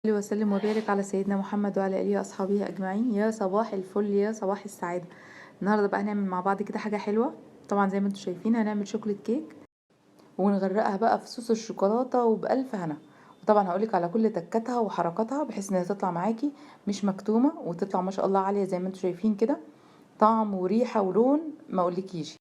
صلي وسلم وبارك على سيدنا محمد وعلى اله واصحابه اجمعين. يا صباح الفل، يا صباح السعاده. النهارده بقى هنعمل مع بعض كده حاجه حلوه. طبعا زي ما انتم شايفين هنعمل شوكليت كيك ونغرقها بقى في صوص الشوكولاته وبالف هنا. وطبعا هقولك على كل تكاتها وحركاتها بحيث انها تطلع معاكي مش مكتومه وتطلع ما شاء الله عاليه زي ما انتم شايفين كده. طعم وريحه ولون ما اقولكيش.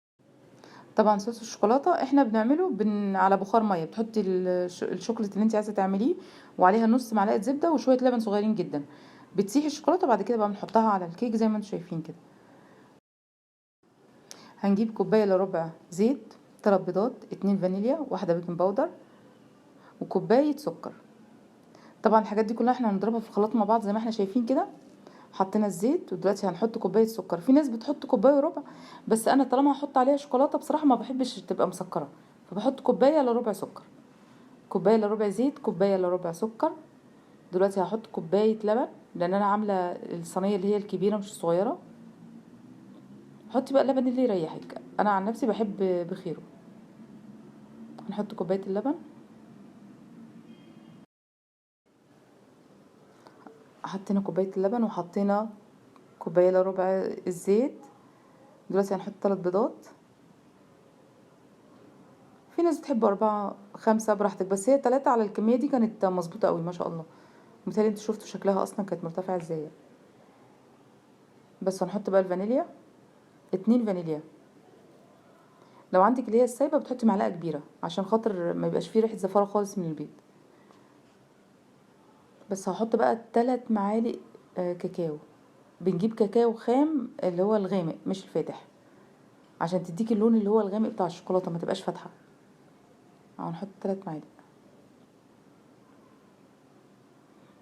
طبعا صوص الشوكولاته احنا بنعمله على بخار ميه، بتحطي الشوكولاته اللي انت عايزه تعمليه وعليها نص معلقه زبده وشويه لبن صغيرين جدا. بتسيح الشوكولاته وبعد كده بقى بنحطها على الكيك زي ما انتم شايفين كده. هنجيب كوبايه الا ربع زيت، 3 بيضات، 2 فانيليا، واحده بيكنج باودر، وكوبايه سكر. طبعا الحاجات دي كلها احنا هنضربها في الخلاط مع بعض زي ما احنا شايفين كده. حطينا الزيت ودلوقتي هنحط كوبايه سكر. في ناس بتحط كوبايه وربع، بس انا طالما هحط عليها شوكولاته بصراحه ما بحبش تبقى مسكره، فبحط كوبايه الا ربع سكر. كوبايه الا ربع زيت، كوبايه الا ربع سكر. دلوقتي هحط كوبايه لبن لان انا عامله الصينيه اللي هي الكبيره مش الصغيره. حطي بقى اللبن اللي يريحك، انا عن نفسي بحب بخيره. هنحط كوبايه اللبن. حطينا كوبايه اللبن وحطينا كوبايه الا ربع الزيت. دلوقتي هنحط 3 بيضات. في ناس بتحب 4 5 براحتك، بس هي 3 على الكميه دي كانت مظبوطه قوي ما شاء الله. مثالي انتوا شفتوا شكلها اصلا كانت مرتفعه ازاي. بس هنحط بقى الفانيليا، 2 فانيليا. لو عندك اللي هي السايبه بتحطي معلقه كبيره عشان خاطر ما يبقاش فيه ريحه زفاره خالص من البيض. بس هحط بقى 3 معالق كاكاو. بنجيب كاكاو خام اللي هو الغامق مش الفاتح، عشان تديكي اللون اللي هو الغامق بتاع الشوكولاته ما تبقاش فاتحه. هنحط 3 معالق.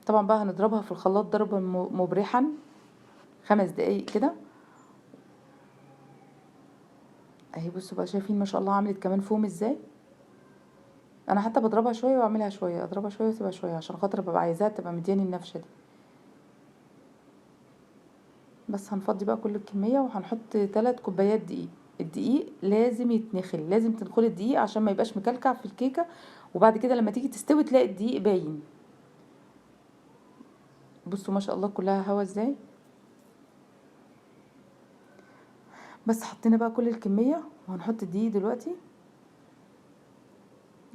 طبعا بقى هنضربها في الخلاط ضربا مبرحا 5 دقايق كده اهي. بصوا بقى شايفين ما شاء الله عملت كمان فوم ازاي. انا حتى بضربها شويه واعملها شويه، اضربها شويه واسيبها شويه عشان خاطر ببقى عايزاها تبقى مدياني النفشه دي. بس هنفضي بقى كل الكميه وهنحط 3 كوبايات دقيق. الدقيق لازم يتنخل، لازم تنخلي الدقيق عشان ما يبقاش مكلكع في الكيكه، وبعد كده لما تيجي تستوي تلاقي الدقيق باين. بصوا ما شاء الله كلها هوا ازاي. بس حطينا بقى كل الكميه وهنحط الدقيق دلوقتي.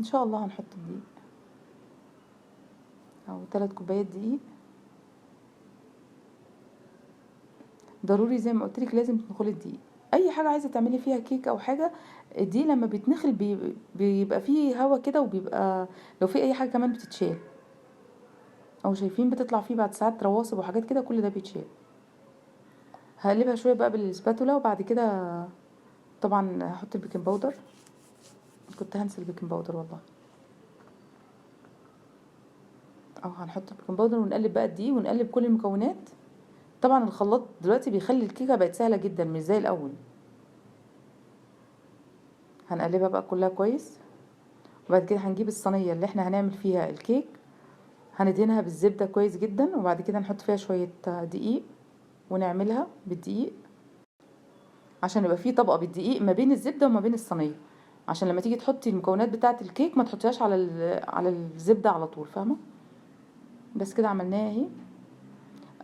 ان شاء الله هنحط الدقيق او 3 كوبايات دقيق. ضروري زي ما قلت لك لازم تنخلي الدقيق. اي حاجه عايزه تعملي فيها كيك او حاجه، الدقيق لما بيتنخل بيبقى فيه هوا كده، وبيبقى لو في اي حاجه كمان بتتشال، او شايفين بتطلع فيه بعد ساعات رواسب وحاجات كده، كل ده بيتشال. هقلبها شويه بقى بالسباتولا وبعد كده طبعا هحط البيكنج باودر. كنت هنسى البيكنج باودر والله. او هنحط البيكنج باودر ونقلب بقى الدقيق ونقلب كل المكونات. طبعا الخلاط دلوقتي بيخلي الكيكه بقت سهله جدا مش زي الاول. هنقلبها بقى كلها كويس، وبعد كده هنجيب الصينيه اللي احنا هنعمل فيها الكيك، هندهنها بالزبده كويس جدا، وبعد كده نحط فيها شويه دقيق ونعملها بالدقيق عشان يبقى فيه طبقه بالدقيق ما بين الزبده وما بين الصينيه، عشان لما تيجي تحطي المكونات بتاعه الكيك ما تحطيهاش على الزبده على طول، فاهمه. بس كده عملناها اهي.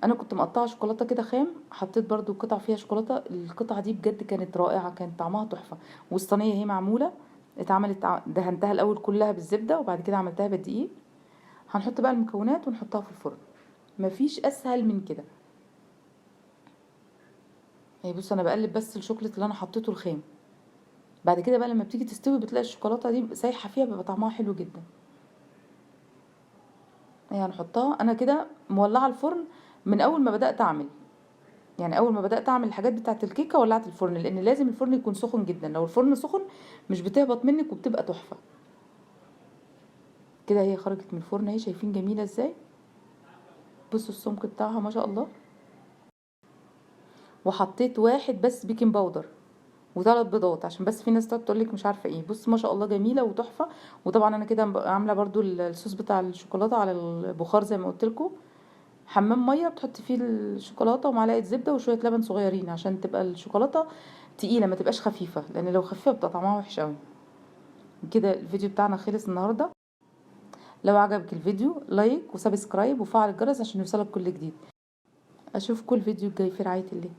انا كنت مقطعه شوكولاته كده خام، حطيت برضو قطع فيها شوكولاته. القطعه دي بجد كانت رائعه، كانت طعمها تحفه. والصينيه اهي معموله، اتعملت دهنتها الاول كلها بالزبده وبعد كده عملتها بالدقيق. هنحط بقى المكونات ونحطها في الفرن. مفيش اسهل من كده. يعني بص انا بقلب بس الشوكولاته اللي انا حطيته الخام، بعد كده بقى لما بتيجي تستوي بتلاقي الشوكولاته دي سايحه فيها، بيبقى طعمها حلو جدا. يعني هنحطها. انا كده مولعه الفرن من اول ما بدات اعمل، يعني اول ما بدات اعمل الحاجات بتاعه الكيكه ولعت الفرن، لان لازم الفرن يكون سخن جدا. لو الفرن سخن مش بتهبط منك وبتبقى تحفه. كده هي خرجت من الفرن اهي، شايفين جميله ازاي. بصوا السمك بتاعها ما شاء الله. وحطيت واحد بس بيكنج باودر وثلاث بيضات عشان بس في ناس تقعد تقول لك مش عارفه ايه. بص ما شاء الله جميله وتحفه. وطبعا انا كده عامله برضو الصوص بتاع الشوكولاته على البخار زي ما قلت لكم. حمام ميه بتحطي فيه الشوكولاته ومعلقه زبده وشويه لبن صغيرين عشان تبقى الشوكولاته تقيله ما تبقاش خفيفه، لان لو خفيفه بتبقى طعمها وحش قوي. كده الفيديو بتاعنا خلص النهارده. لو عجبك الفيديو لايك وسبسكرايب وفعل الجرس عشان يوصلك كل جديد. اشوفكم الفيديو الجاي في رعاية الله.